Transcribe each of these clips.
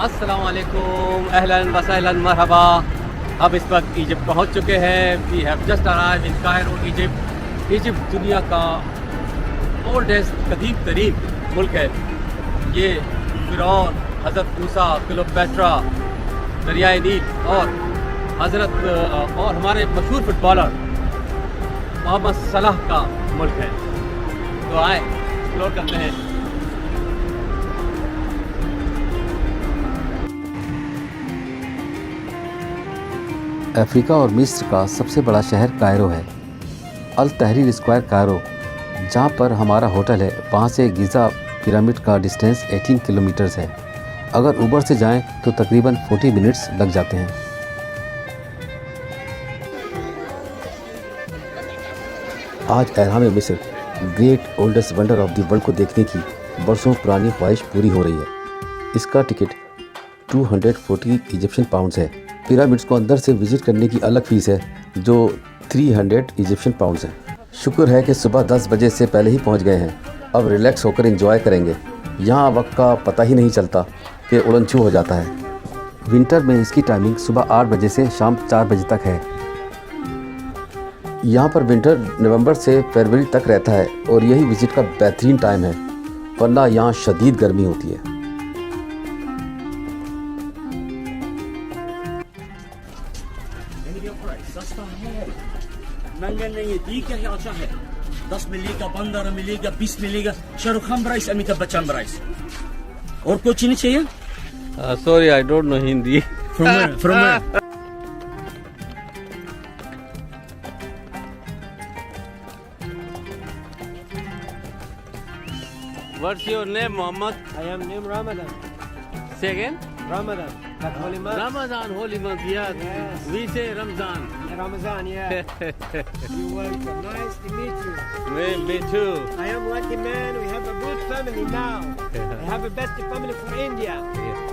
अस्सलाम वालेकुम, अहलन व सहलन मरहबा। अब इस वक्त इजिप्ट पहुंच चुके हैं। We have just arrived in Cairo Egypt. Egypt दुनिया का ओल्डेस्ट कदीम तरीन मुल्क है। ये फिरौन, हज़रत मूसा, क्लियोपेट्रा, दरियाए नील और और हमारे मशहूर फुटबॉलर मोहम्मद सलाह का मुल्क है। तो आए एक्सप्लोर करते हैं। अफ्रीका और मिस्र का सबसे बड़ा शहर कायरो है। अल तहरीर स्क्वायर कायरो, जहाँ पर हमारा होटल है, वहाँ से गिज़ा पिरामिड का डिस्टेंस 18 किलोमीटर्स है। अगर ऊबर से जाएं तो तकरीबन 40 मिनट्स लग जाते हैं। आज अहराम मिस्र, great oldest wonder of the world को देखने की बरसों पुरानी ख्वाहिश पूरी हो रही है। इसका टिकट 240 इजिप्शियन पाउंड्स है। पिरामिड्स को अंदर से विजिट करने की अलग फ़ीस है जो 300 इजिप्शियन पाउंड्स है। शुक्र है कि सुबह 10 बजे से पहले ही पहुंच गए हैं। अब रिलैक्स होकर एंजॉय करेंगे। यहाँ वक्त का पता ही नहीं चलता कि उड़न-छू हो जाता है। विंटर में इसकी टाइमिंग सुबह 8 बजे से शाम 4 बजे तक है। यहाँ पर विंटर नवंबर से फरवरी तक रहता है और यही विजिट का बेहतरीन टाइम है, वरना यहाँ शदीद गर्मी होती है। मंगल नहीं है, दी क्या अच्छा है। 10 मिलेगा, 15 मिलेगा, 20 मिलेगा। Shahrukh Khan price, Amitabh Bachchan price. और कुछ नहीं चाहिए? Sorry, I don't know Hindi. From What's your name, Mohammed? I am named Ramadan. Say again? Ramadan. Like holy month. Ramadan, holy month, yes. Yes. We say Ramzan. Ramadan, yeah. You welcome. Nice to meet you. Me too. I am lucky man. We have a good family now. I have a best family for India.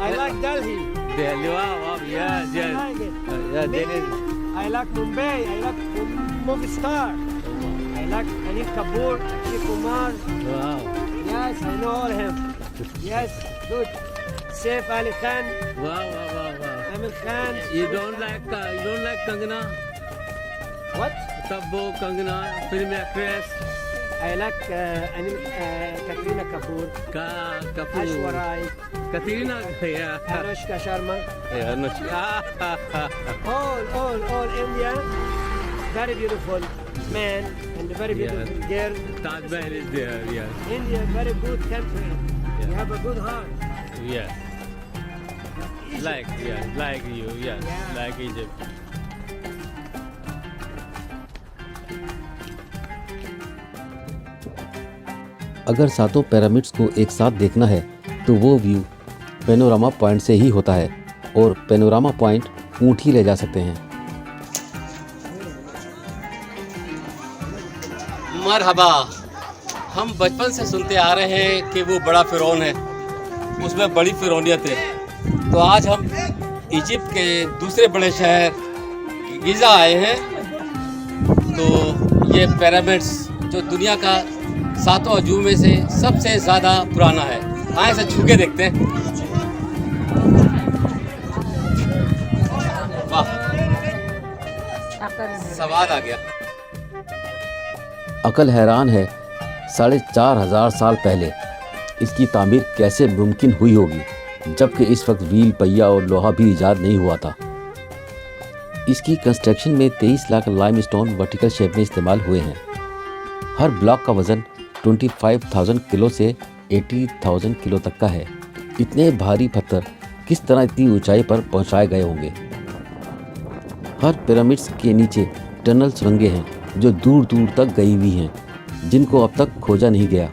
I like Delhi. Delhi, wow, yes, I yes. like it. Yeah, Me, Delhi. I like Mumbai. I like movie star. I like Anil Kapoor, Akshay Kumar. Wow. Yes, I know all him. Yes, good. Saif Ali Khan, Wow, wow, wow, wow. Amir Khan. You don't like Kangana? What? Tabbo, Kangana, film actress. I like Katrina Kapoor, Kapoor. Aishwarya Rai, Katrina, yeah. Anushka Sharma. Yeah, Anushka. All India, very beautiful man and very beautiful girl. Taj Mahal is there, yes. India, very good country. You have a good heart. Yes. Like you, yes. Yeah. Like Egypt. अगर सातों pyramids को एक साथ देखना है तो वो view panorama point से ही होता है, और पेनोरामा पॉइंट ऊँट ही ले जा सकते हैं। मरहबा। हम बचपन से सुनते आ रहे हैं कि वो बड़ा फिरौन है, उसमें बड़ी फिरौनियत है। तो आज हम इजिप्ट के दूसरे बड़े शहर गिज़ा आए हैं। तो ये पिरामिड्स जो दुनिया का 7 अजूबे में से सबसे ज़्यादा पुराना है। आए से छू के देखते हैं। वाह, स्वाद आ गया। अकल हैरान है, 4,500 साल पहले इसकी तामीर कैसे मुमकिन हुई होगी, जबकि इस वक्त व्हील, पहिया और लोहा भी ईजाद नहीं हुआ था। इसकी कंस्ट्रक्शन में 23 लाख लाइमस्टोन वर्टिकल शेप में इस्तेमाल हुए हैं। हर ब्लॉक का वज़न 25,000 किलो से 80,000 किलो तक का है। इतने भारी पत्थर किस तरह इतनी ऊंचाई पर पहुंचाए गए होंगे। हर पिरामिड्स के नीचे टनल सुरंगें हैं जो दूर दूर तक गई हुई हैं, जिनको अब तक खोजा नहीं गया।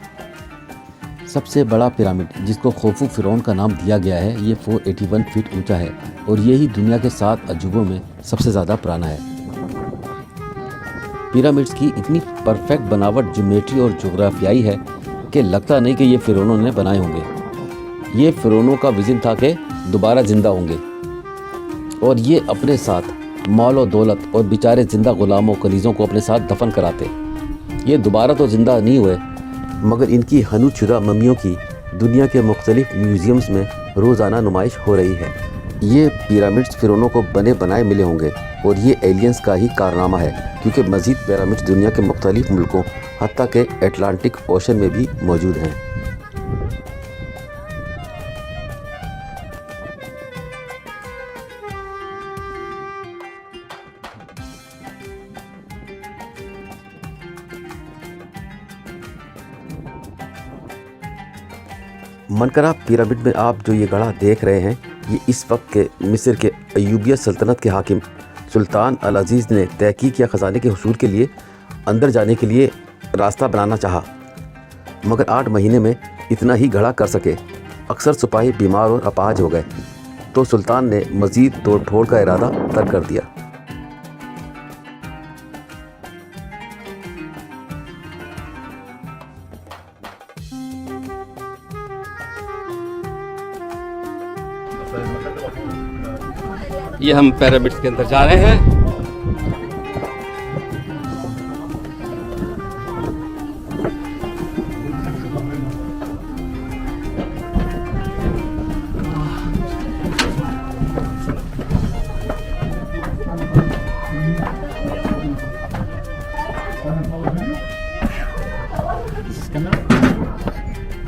सबसे बड़ा पिरामिड, जिसको खोफू फिरौन का नाम दिया गया है, ये 481 फीट ऊंचा है और यही दुनिया के 7 अजूबों में सबसे ज़्यादा पुराना है। पिरामिड्स की इतनी परफेक्ट बनावट, ज्योमेट्री और जोग्राफियाई है कि लगता नहीं कि ये फिरौनों ने बनाए होंगे। ये फिरौनों का विज़न था कि दोबारा ज़िंदा होंगे और ये अपने साथ माल और दौलत और बेचारे ज़िंदा ग़ुलामों, कलीज़ों को अपने साथ दफन कराते। ये दोबारा तो ज़िंदा नहीं हुए, मगर इनकी हनूत शुदा मम्मियों की दुनिया के मुख्तलिफ म्यूज़ियम्स में रोज़ाना नुमाइश हो रही है। ये पिरामिड्स फिरौनों को बने बनाए मिले होंगे और ये एलियंस का ही कारनामा है, क्योंकि मज़ीद पिरामिड्स दुनिया के मुख्तलिफ मुल्कों हत्ता के अटलांटिक ओशन में भी मौजूद हैं। मनकरा पिरामिड में आप जो ये गढ़ा देख रहे हैं, ये इस वक्त के मिस्र के अयूबिया सल्तनत के हाकिम सुल्तान अल अज़ीज़ ने तहकीक या ख़जाने के हुसूल के लिए अंदर जाने के लिए रास्ता बनाना चाहा, मगर 8 महीने में इतना ही गढ़ा कर सके। अक्सर सिपाही बीमार और अपाहज हो गए, तो सुल्तान ने मज़ीद तोड़ फोड़ का इरादा तर्क कर दिया। ये हम पिरामिड्स के अंदर जा रहे हैं।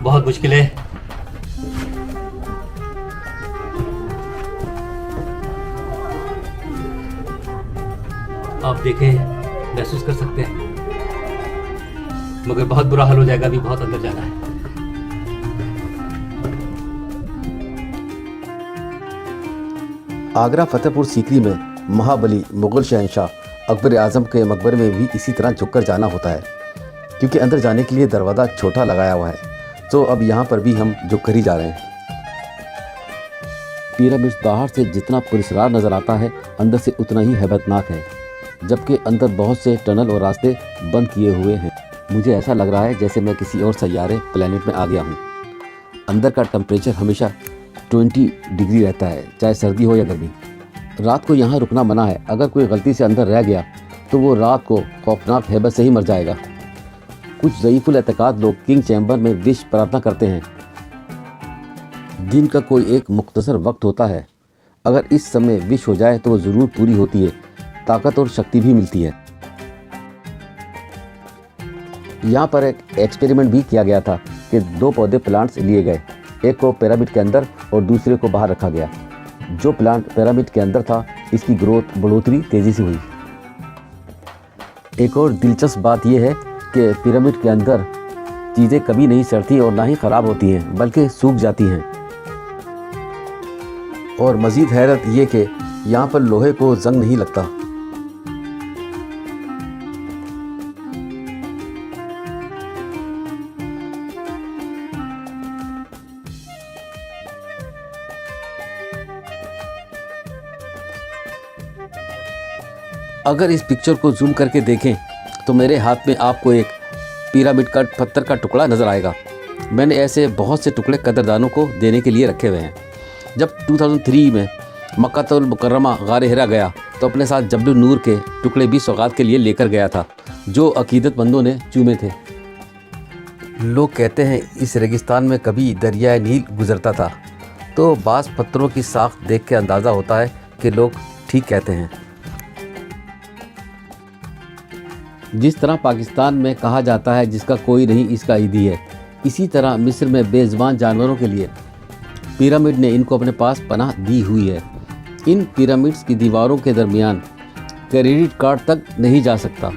बहुत मुश्किल है। आप देखें, महसूस कर सकते हैं, मगर बहुत बुरा हाल हो जाएगा। अभी बहुत अंदर जाना है। आगरा फतेहपुर सीकरी में महाबली मुग़ल शहंशाह अकबर आज़म के मकबरे में भी इसी तरह झुककर जाना होता है, क्योंकि अंदर जाने के लिए दरवाज़ा छोटा लगाया हुआ है। तो अब यहाँ पर भी हम झुक कर ही जा रहे हैं। पिरामिड्स बाहर से जितना पुरस्कार नज़र आता है, अंदर से उतना ही हैबतनाक है, जबकि अंदर बहुत से टनल और रास्ते बंद किए हुए हैं। मुझे ऐसा लग रहा है जैसे मैं किसी और सैयारे प्लेनेट में आ गया हूँ। अंदर का टेम्परेचर हमेशा 20 डिग्री रहता है, चाहे सर्दी हो या गर्मी। रात को यहाँ रुकना मना है। अगर कोई गलती से अंदर रह गया तो वो रात को खौफनाक हैबत से ही मर जाएगा। कुछ ज़ईफ़ुल एतकाद लोग किंग चैम्बर में विश प्रार्थना करते हैं। दिन का कोई एक मुख्तसर वक्त होता है, अगर इस समय विश हो जाए तो वो ज़रूर पूरी होती है, ताकत और शक्ति भी मिलती है। यहाँ पर एक एक्सपेरिमेंट भी किया गया था कि 2 पौधे प्लांट्स लिए गए, एक को पिरामिड के अंदर और दूसरे को बाहर रखा गया। जो प्लांट पिरामिड के अंदर था, इसकी बढ़ोतरी तेज़ी से हुई। एक और दिलचस्प बात यह है कि पिरामिड के अंदर चीज़ें कभी नहीं सड़ती और ना ही ख़राब होती हैं, बल्कि सूख जाती हैं। और मज़ीद हैरत ये कि यहाँ पर लोहे को जंग नहीं लगता। अगर इस पिक्चर को जूम करके देखें तो मेरे हाथ में आपको एक पिरामिड का पत्थर का टुकड़ा नज़र आएगा। मैंने ऐसे बहुत से टुकड़े कदरदानों को देने के लिए रखे हुए हैं। जब 2003 में मक्कातुल मुकर्रमा गार हिरा गया तो अपने साथ जबल नूर के टुकड़े भी सौगात के लिए लेकर गया था, जो अकीदतमंदों ने चूमे थे। लोग कहते हैं इस रेगिस्तान में कभी दरियाए नील गुजरता था, तो बाज़ पत्थरों की साख्त देख के अंदाज़ा होता है कि लोग ठीक कहते हैं। जिस तरह पाकिस्तान में कहा जाता है जिसका कोई नहीं इसका ईदी है, इसी तरह मिस्र में बेज़ुबान जानवरों के लिए पिरामिड ने इनको अपने पास पनाह दी हुई है। इन पिरामिड्स की दीवारों के दरमियान क्रेडिट कार्ड तक नहीं जा सकता,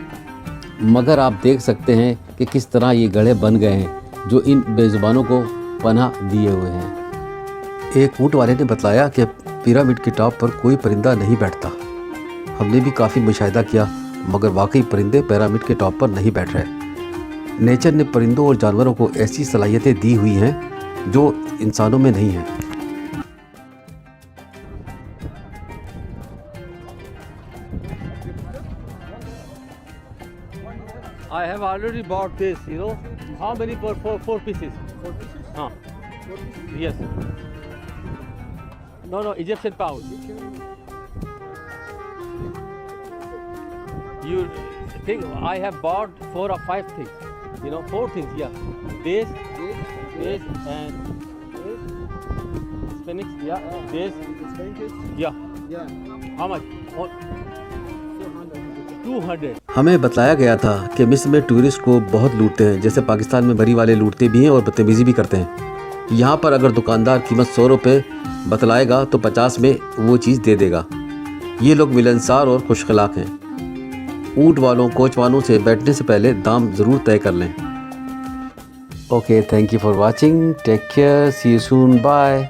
मगर आप देख सकते हैं कि किस तरह ये गढ़े बन गए हैं जो इन बेज़ुबानों को पनाह दिए हुए हैं। एक ऊँट वाले ने बतलाया कि पिरामिड के टॉप पर कोई परिंदा नहीं बैठता। हमने भी काफ़ी मुशाहिदा किया, मगर वाकई परिंदे पिरामिड के टॉप पर नहीं बैठ रहे। नेचर ने परिंदों और जानवरों को ऐसी सलाहियतें दी हुई हैं जो इंसानों में नहीं हैं। I have already bought this, you know. How many for four pieces? 4 pieces? हाँ. Yes. No, Egyptian pound. You think I have bought 4 or 5 things? 4 things, yeah. Dates and Spinach, yeah. Dates, yeah. How much? 200. हमें बतलाया गया था कि मिस्र में tourist को बहुत लूटते हैं, जैसे पाकिस्तान में भरी वाले लूटते भी हैं और बदतमीज़ी भी करते हैं। यहाँ पर अगर दुकानदार कीमत 100 रुपये बतलाएगा तो 50 में वो चीज़ दे देगा। ये लोग मिलनसार और खुशखलाक हैं। ऊँट वालों कोच वालों से बैठने से पहले दाम ज़रूर तय कर लें। Okay, thank you for watching, take care, see you soon, bye.